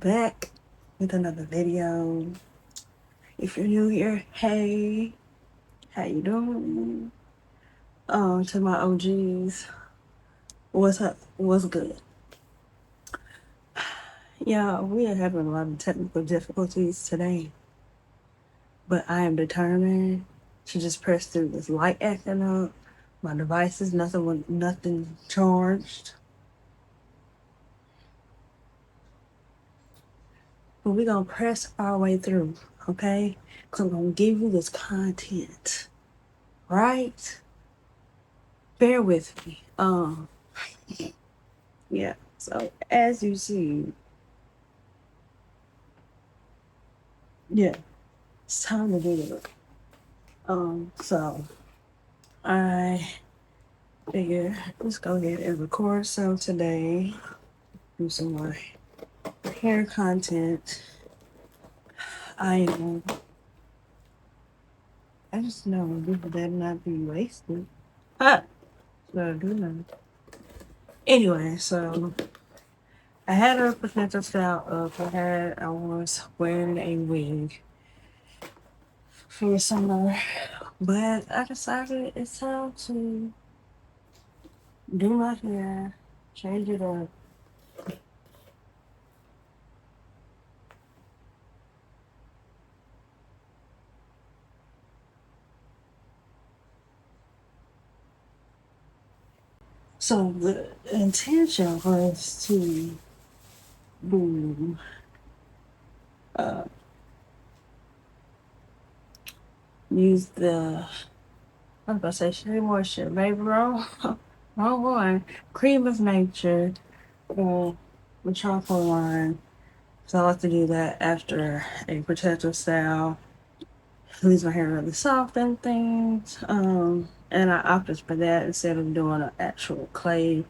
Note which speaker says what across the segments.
Speaker 1: back with another video. If you're new here, hey, how you doing? To my OGs, what's up? What's good? Yeah, we are having a lot of technical difficulties today, but I am determined to just press through this light acting up. My devices, nothing charged. But we're gonna press our way through, okay? Because I'm gonna give you this content, right? Bear with me. Yeah. So as you see, yeah, it's time to do it. So I figure let's go ahead and record some today. Do some more hair content. I I just know this better not be wasted. Ah, so do that. Anyway, so I had a potential style of I was wearing a wig for summer, but I decided it's time to do my hair, change it up. So the intention was to do uh, use the I was gonna say Shea Moisture, baby wrong, wrong one. Cream of Nature, with charcoal line. So I like to do that after a protective style. Leaves my hair really soft and things. And I opted for that instead of doing an actual clay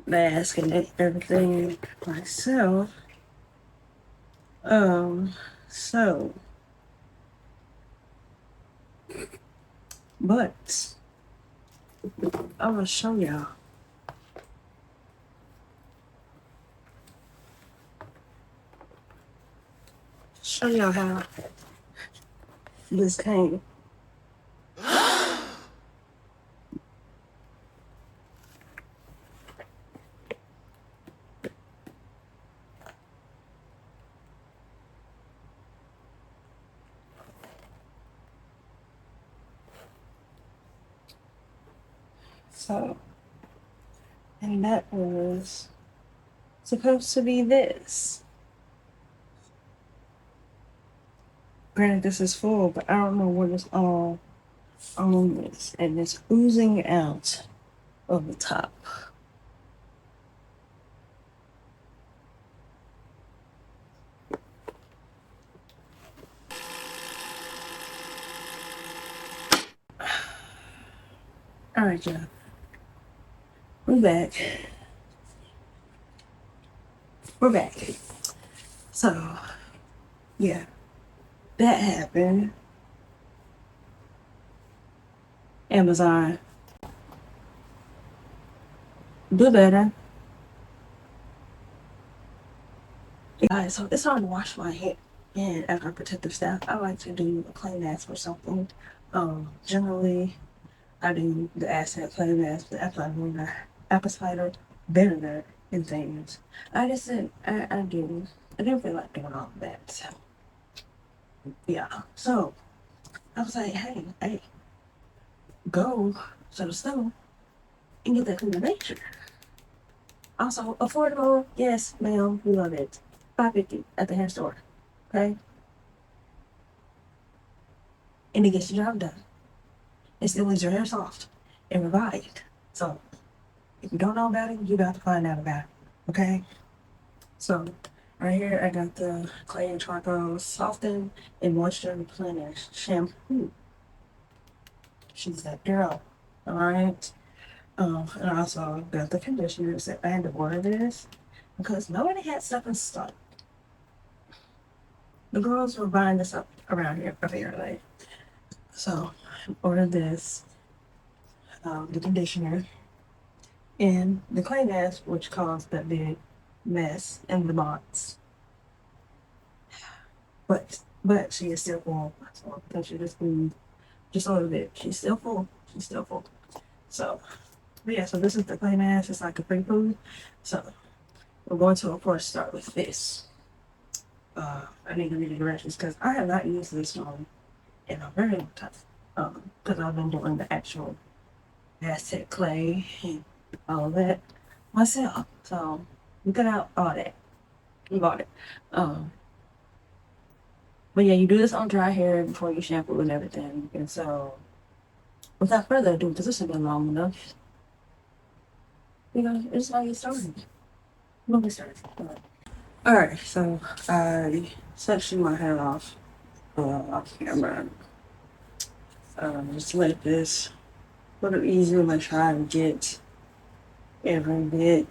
Speaker 1: mask and everything myself. Um, so, but I'm gonna show y'all how this came. So, and that was supposed to be this. Granted, this is full, but I don't know what is all on this, and it's oozing out of the top. All right, y'all. We're back. We're back. So, yeah, that happened. Amazon, do better. Guys, so it's time to wash my hair. And after protective style, I like to do a clay mask or something. Generally, I do the Aztec clay mask, the apple cider vinegar and things. I just didn't, I didn't feel like doing all of that. So, yeah. So, I was like, hey, go to the store and get that clean nature. Also, affordable, yes, ma'am, we love it. $5.50 at the hair store. Okay? And it gets the job done. It still leaves your hair soft and revived. So if you don't know about it, you got to find out about it. Okay? So right here I got the clay and charcoal soften and moisture replenish shampoo. She's that girl. Alright. And I also got the conditioners that I had to order this because nobody had stuff in stock. The girls were buying this up around here apparently. So ordered this, the conditioner, and the clay mask, which caused that big mess in the box. but she is still full. So because she just moved just a little bit, she's still full. She's still full. So, but yeah. So this is the clay mask. It's like a free food. So we're going to, of course, start with this. I need to read the directions because I have not used this one in a very long time. Because I've been doing the actual Aztec clay and all of that myself. So we cut out all that. We bought it. But yeah, you do this on dry hair before you shampoo and everything. And so without further ado, because this has been long enough, you know, it's how you started. When we started. Alright, so I sectioned my hair off camera. Just let this a little easier when I try to get every bit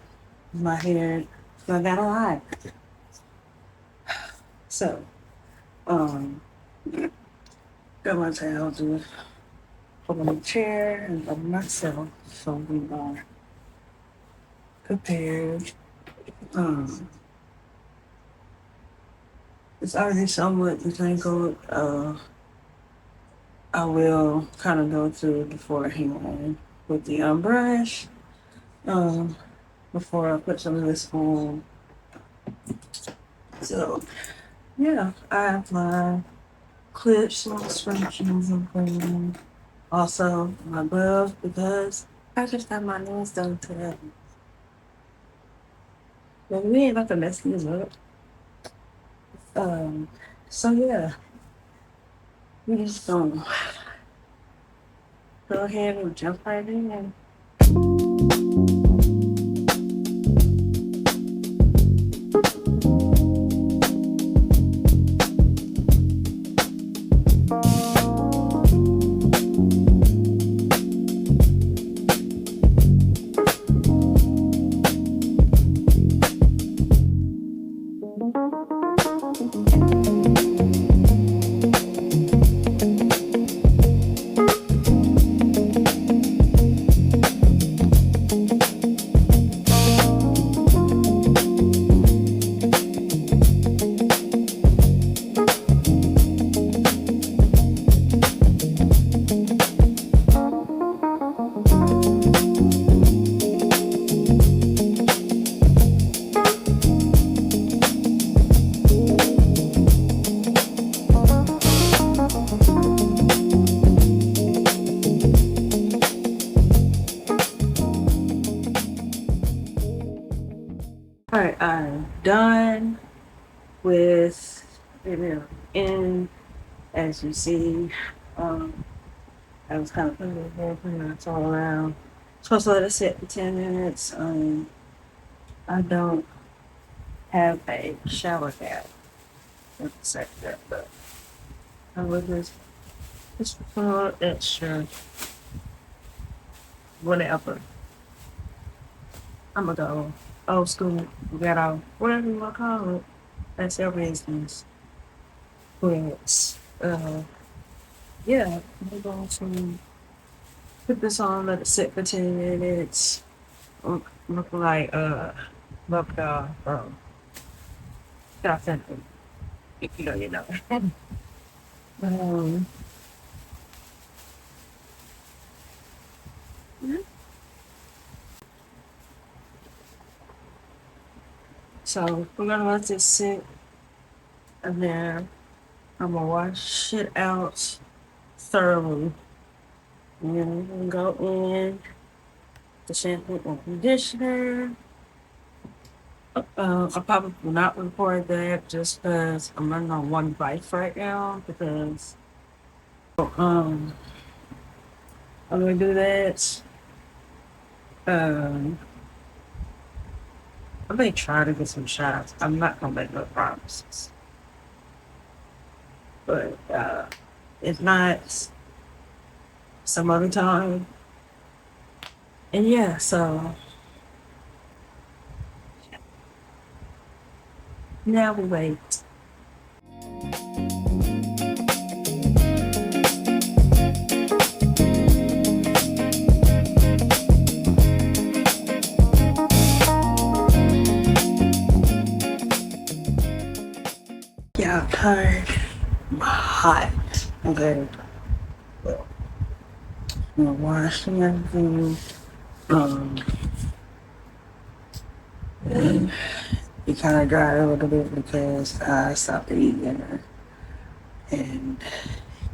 Speaker 1: of my hair. So I got a lot. So, got my towel to over the chair and over myself. So we are prepared. It's already somewhat entangled. I will kind of go through beforehand with the brush. Before I put some of this on. So, yeah, I have my clips, my scrunchies, and things. Also, my gloves because I just got my nails done today. But we ain't about to mess these up. So yeah, we just gonna go ahead and jump right in. Alright, I'm done with and as you see, I was kind of putting it there, putting it all around. Supposed to let it sit for 10 minutes. I don't have a shower cap in the sector, but I would just put extra whatever. I'm gonna go old school, ghetto, whatever you wanna call it. That's your business. But yeah, we're going to put this on, let it sit for 10 minutes. Look like got something. If you know, you know. Yeah. So we're gonna let this sit, and then I'm gonna wash it out thoroughly. And then we're gonna go in the shampoo and conditioner. I probably will not record that just because I'm running on one bite right now because I'm gonna do that. I may try to get some shots. I'm not gonna make no promises. But if not, some other time. And yeah, so now we wait. Yeah, I'm tired. I'm hot. Okay. Well, I'm gonna wash and everything. Um, and it kind of dried a little bit because I stopped to eat dinner. And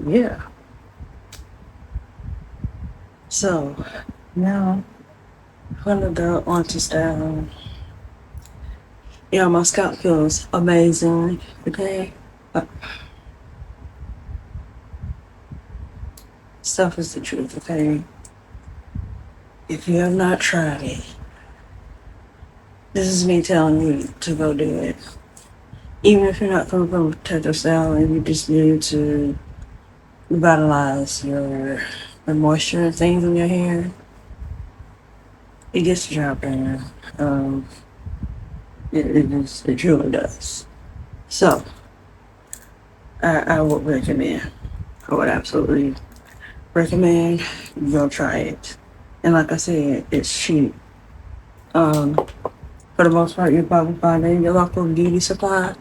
Speaker 1: yeah, so now I'm gonna go on to style. Yeah, my scalp feels amazing. Okay. Uh, Stuff is the truth. Okay. If you have not tried it, this is me telling you to go do it. Even if you're not coming from a protective style and you just need to revitalize your the moisture and things in your hair, it gets the job done. Um, it truly does. So I would recommend. I would absolutely recommend you go try it. And like I said, it's cheap. Um, for the most part, you'll probably find it in your local beauty supply.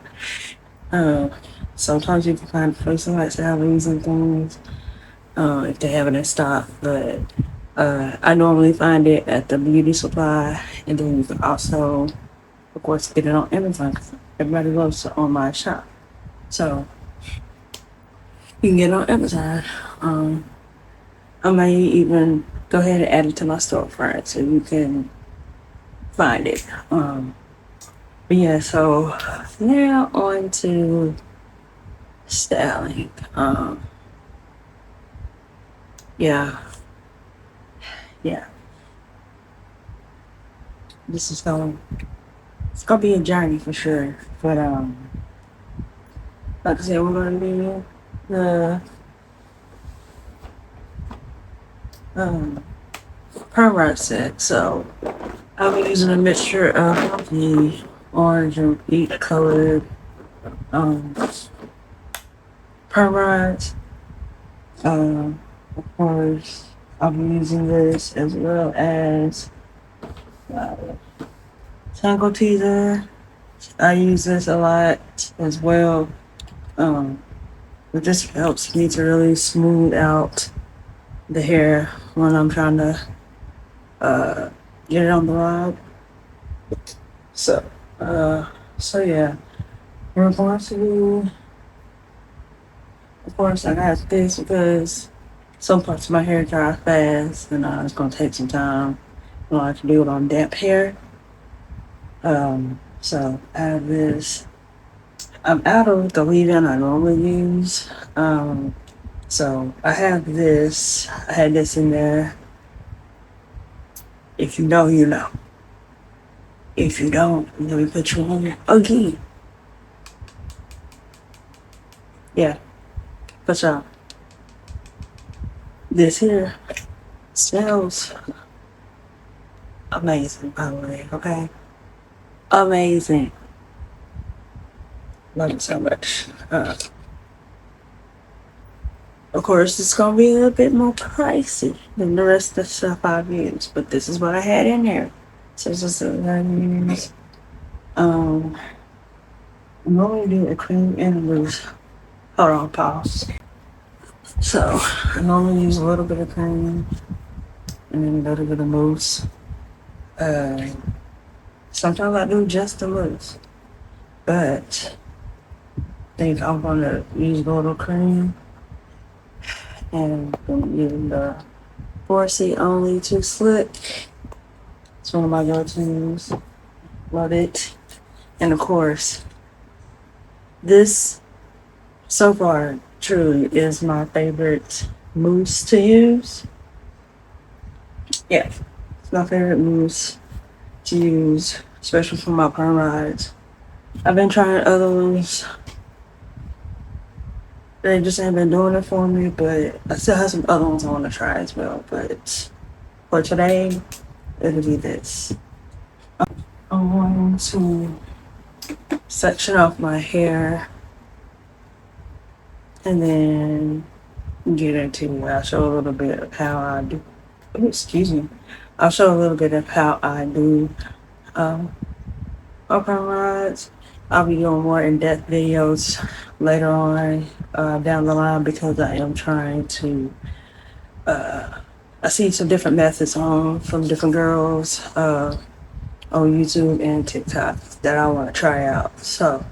Speaker 1: Uh, Sometimes you can find places like Sally's and things if they have it in stock. But I normally find it at the beauty supply, and then you can also, of course, get it on Amazon. 'Cause everybody loves to online shop, so you can get it on Amazon. Um, I may even go ahead and add it to my storefront so you can find it. But yeah, so now on to styling. Yeah, yeah. This is going. It's gonna be a journey for sure. But like I said, we're gonna do the um perm rod set. So I'll be using a mixture of the orange and peach colored um perm rods. Of course, I'll be using this as well as uh, Tangle Teaser. I use this a lot as well. Um, it just helps me to really smooth out the hair when I'm trying to uh, get it on the rod. So, uh, so yeah, we're going to, of course, I got this because some parts of my hair dry fast, and it's gonna take some time. I don't like to do it on damp hair. So I have this. I'm out of the leave-in I normally use. So I have this. I had this in there. If you know, you know. If you don't, let me put you on again. Yeah, for sure. This here smells amazing, by the way, okay? Amazing. Love it so much. Of course, it's gonna be a little bit more pricey than the rest of the stuff I've used, but this is what I had in here. So this is what I use. Um, I normally do a cream and a mousse. Hold on, pause. So I normally use a little bit of cream and then a little bit of mousse. Uh, Sometimes I do just the mousse, but I think I'm gonna use a little cream and use the 4C only too slick. It's one of my go-tos. Love it. And of course, this so far truly is my favorite mousse to use. Yeah, it's my favorite mousse to use, especially for my perm rods. I've been trying other ones. They just ain't been doing it for me, but I still have some other ones I want to try as well. But for today, it'll be this. I'm going to section off my hair and then get into it. I'll show a little bit of how I do. Oh, excuse me. I'll show a little bit of how I do my perm rods, I'll be doing more in-depth videos later on down the line because I am trying to. I see some different methods on from different girls on YouTube and TikTok that I want to try out. So,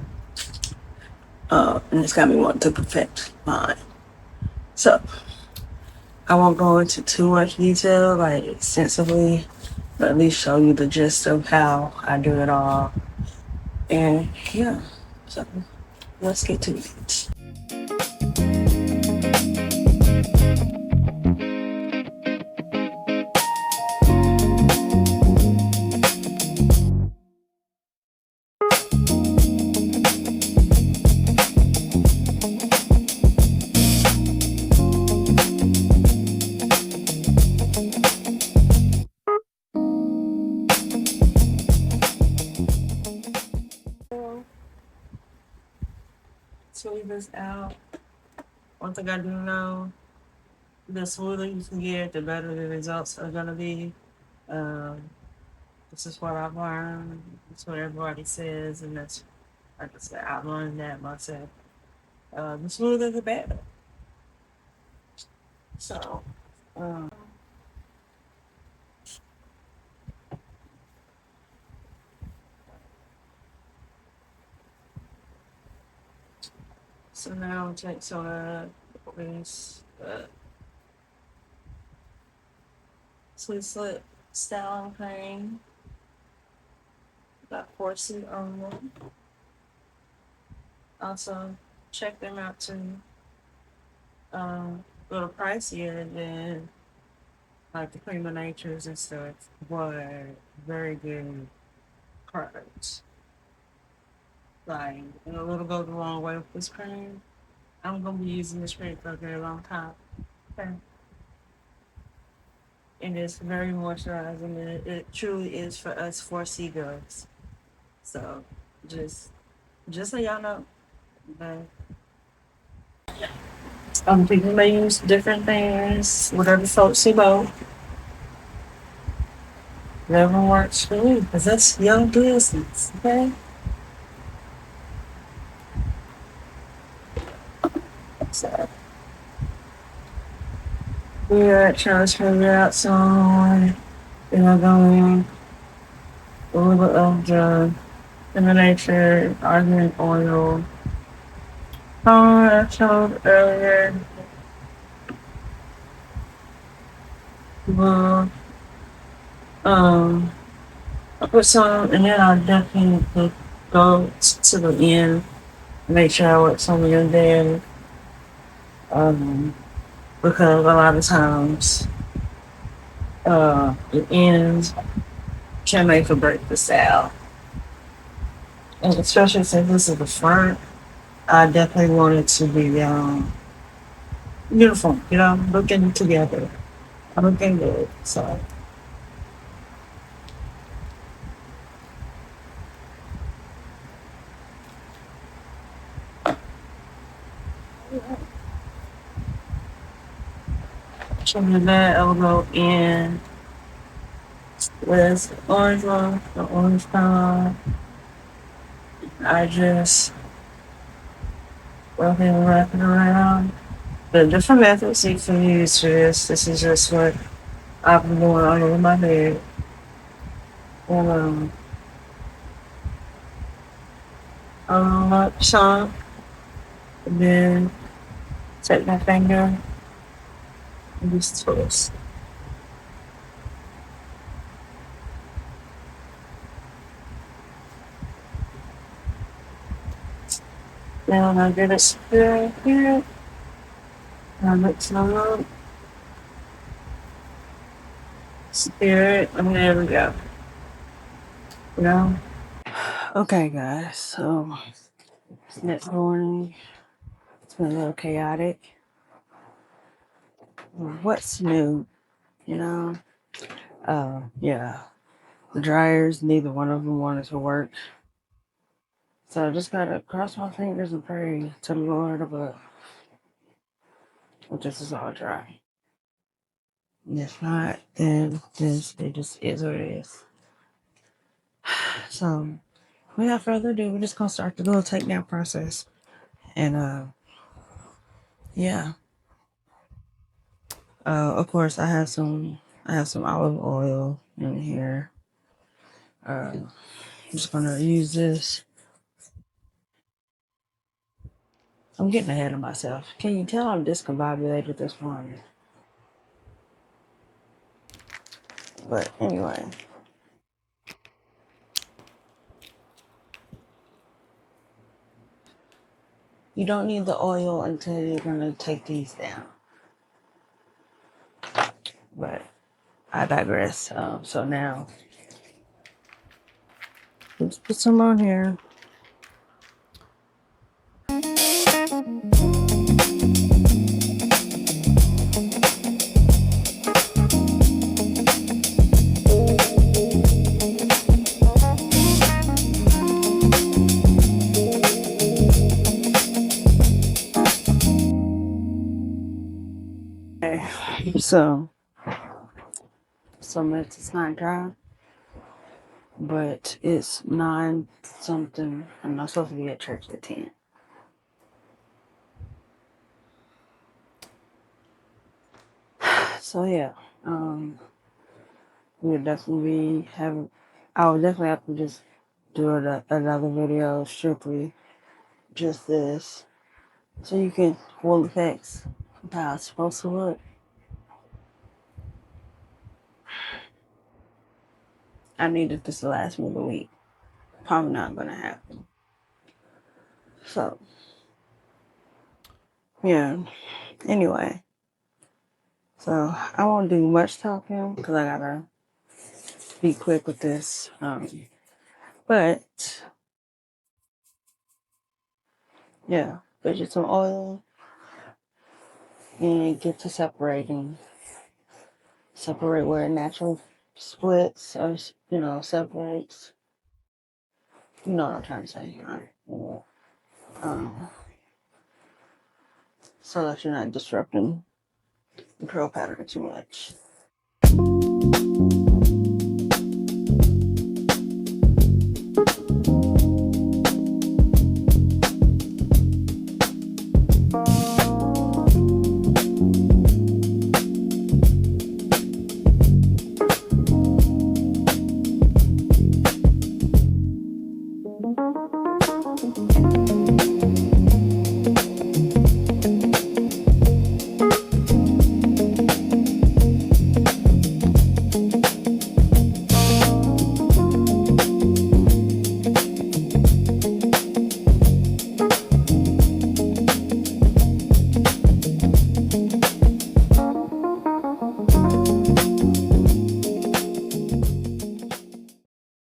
Speaker 1: and it's got me wanting to perfect mine. So, I won't go into too much detail, like extensively, but at least show you the gist of how I do it all. And yeah, so let's get to it. To leave this out, one thing I do know, the smoother you can get, the better the results are gonna be. Um, this is what I've learned. That's what everybody says, and that's like I said, I've learned that myself. The smoother the better. So, um, so now I'll take some this sweet slip styling cream. Got 4C on them. Also, check them out too. A little pricier than like the cream of natures and stuff, but very good products. Like, and a little goes a long way with this cream. I'm gonna be using this cream for a very long time. Okay. And it's very moisturizing, and it truly is for us 4C girls. So, just just so y'all know, but people may use different things, whatever floats your boat. Whatever works for you, because that's young business, okay? So, we are trying to figure out some, going a little bit of the nature, argan oil. I showed earlier, well, I put some, and then I definitely go to the end, make sure I work some in there, because a lot of times, the ends can make or break the style. And especially since this is the front, I definitely want it to be uniform, looking together, looking good. So, from that, I'll go in with orange one, the orange color. I just wrap it around. The different methods you can use for this. This is just what I've been doing all over my head. And I roll up some, and then take my finger and just twist. Then I get it spread here. I mix them up. Spirit, and there we go. Okay, guys. So next morning, it's been a little chaotic. What's new? You know? Yeah. The dryers, neither one of them wanted to work. So I just gotta cross my fingers and pray to the Lord above. If this is all dry. And if not, then it just is what it is. So without further ado, we're just gonna start the little takedown process. And yeah. Of course, I have some olive oil in here. I'm just gonna use this. I'm getting ahead of myself. Can you tell I'm discombobulated this morning? But anyway. You don't need the oil until you're gonna take these down. But I digress. So now, let's put some on here. Okay, so it's not dry, but it's 9 something. I'm not supposed to be at church at 10. So yeah, we would definitely have. I would definitely have to just do another video strictly just this, so you can full effects of how it's supposed to look. I needed this to last me the week. Probably not gonna happen. So yeah. Anyway, so I won't do much talking because I gotta be quick with this. But yeah, put some oil and get to separating. Separate where it naturally splits or separates. You know what I'm trying to say, right? So that you're not disrupting the curl pattern too much.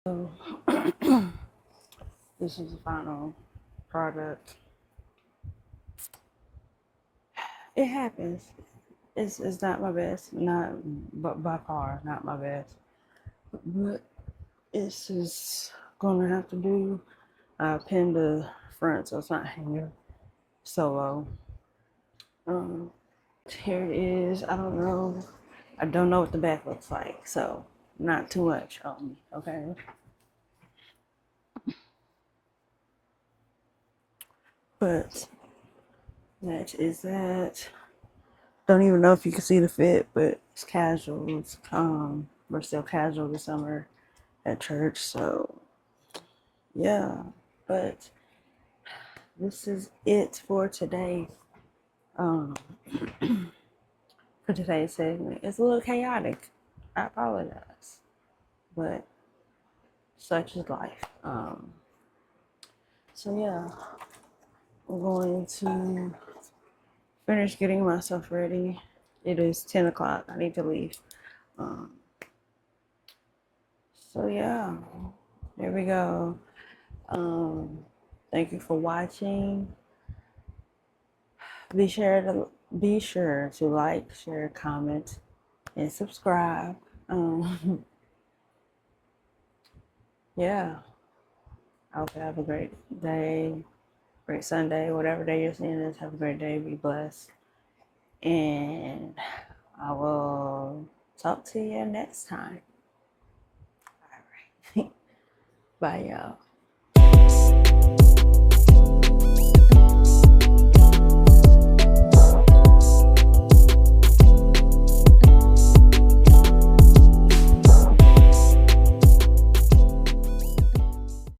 Speaker 1: So this is the final product. It happens. It's not my best, not but by far not my best. But it's just gonna have to do. I pinned the front so it's not hanging so low. Here it is. I don't know. I don't know what the back looks like, so not too much on me, okay? But that is that. Don't even know if you can see the fit, but it's casual. We're still casual this summer at church, so yeah. But this is it for today. For today's segment. It's a little chaotic. I apologize, but such is life. So yeah, I'm going to finish getting myself ready. It is 10 o'clock. I need to leave. So yeah, there we go. Thank you for watching. Be sure to like, share, comment, and subscribe. Yeah. I hope you have a great day, great Sunday, whatever day you're seeing this. Have a great day. Be blessed. And I will talk to you next time. All right. Bye, y'all.